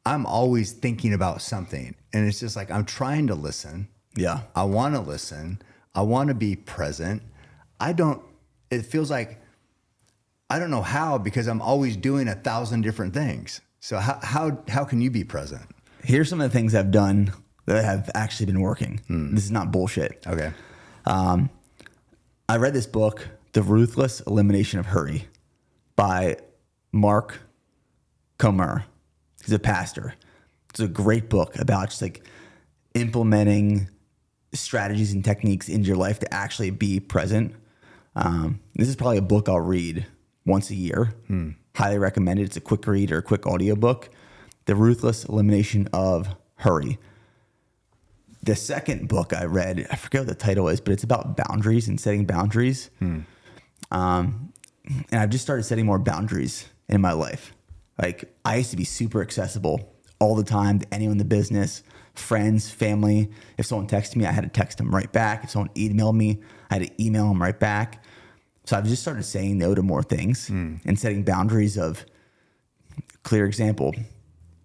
I'm always thinking about something, and it's just like, I'm trying to listen. Yeah. I want to listen. I want to be present. It feels like, I don't know how, because I'm always doing 1,000 different things. So how can you be present? Here's some of the things I've done that have actually been working. This is not bullshit. Okay. I read this book, The Ruthless Elimination of Hurry by Mark Comer. He's a pastor. It's a great book about just like implementing strategies and techniques into your life to actually be present. This is probably a book I'll read once a year. Highly recommended. It's a quick read or a quick audio book. The Ruthless Elimination of Hurry. The second book I read, I forget what the title is, but it's about boundaries and setting boundaries. And I've just started setting more boundaries in my life. Like, I used to be super accessible all the time to anyone in the business, friends, family. If someone texted me, I had to text them right back. If someone emailed me, I had to email them right back. So I've just started saying no to more things and setting boundaries of, clear example.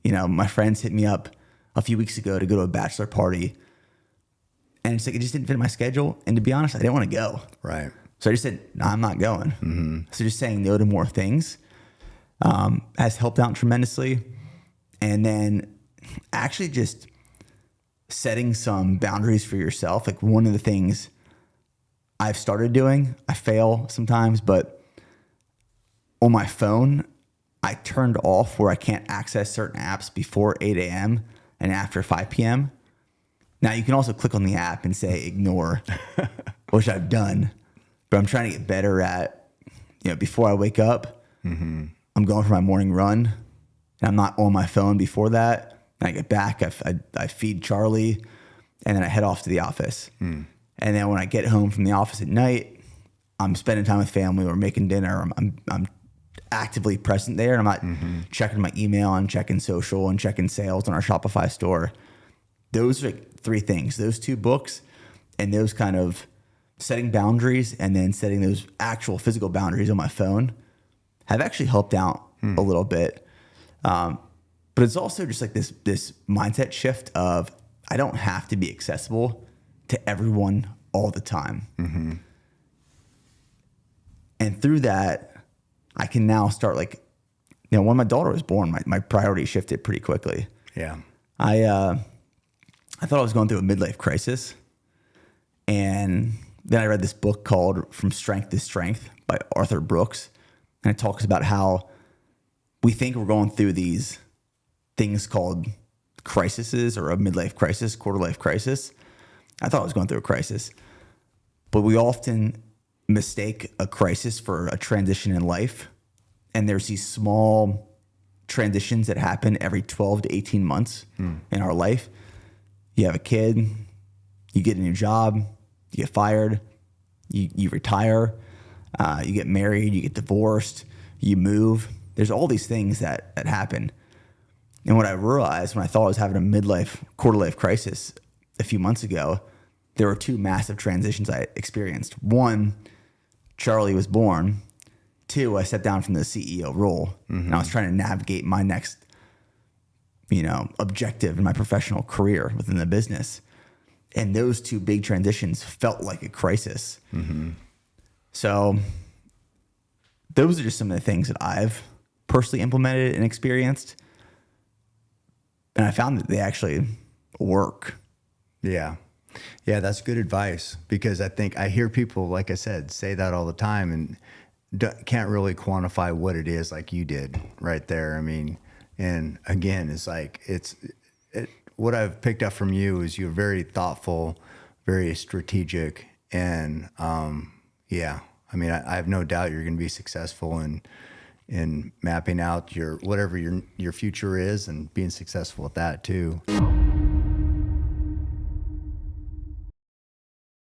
My friends hit me up a few weeks ago to go to a bachelor party. And it's like, it just didn't fit my schedule. And to be honest, I didn't want to go. Right. So I just said, no, I'm not going. So just saying no to more things has helped out tremendously. And then actually just setting some boundaries for yourself. Like, one of the things I've started doing, I fail sometimes, but on my phone, I turned off where I can't access certain apps before 8 a.m. and after 5 p.m. Now, you can also click on the app and say ignore, which I've done, but I'm trying to get better at, before I wake up, I'm going for my morning run, and I'm not on my phone before that. And I get back, I feed Charlie, and then I head off to the office. And then when I get home from the office at night, I'm spending time with family or making dinner. I'm actively present there, and I'm not checking my email and checking social and checking sales on our Shopify store. Those are like 3 things, those 2 books and those kind of setting boundaries and then setting those actual physical boundaries on my phone have actually helped out a little bit. But it's also just like this mindset shift of, I don't have to be accessible to everyone all the time. And through that, I can now start when my daughter was born, my priorities shifted pretty quickly. Yeah. I thought I was going through a midlife crisis. And then I read this book called From Strength to Strength by Arthur Brooks. And it talks about how we think we're going through these things called crises or a midlife crisis, quarter life crisis. I thought I was going through a crisis. But we often mistake a crisis for a transition in life. And there's these small transitions that happen every 12 to 18 months in our life. You have a kid, you get a new job, you get fired, you retire, you get married, you get divorced, you move. There's all these things that happen. And what I realized when I thought I was having a quarter life crisis a few months ago, there were 2 massive transitions I experienced. 1, Charlie was born. 2, I stepped down from the CEO role, and I was trying to navigate my next objective in my professional career within the business. And those 2 big transitions felt like a crisis. So those are just some of the things that I've personally implemented and experienced. And I found that they actually work. Yeah. Yeah, that's good advice, because I think I hear people, like I said, say that all the time and can't really quantify what it is like you did right there. I mean, and again, it's like, what I've picked up from you is you're very thoughtful, very strategic. And I mean, I have no doubt you're going to be successful in mapping out whatever your future is and being successful at that too.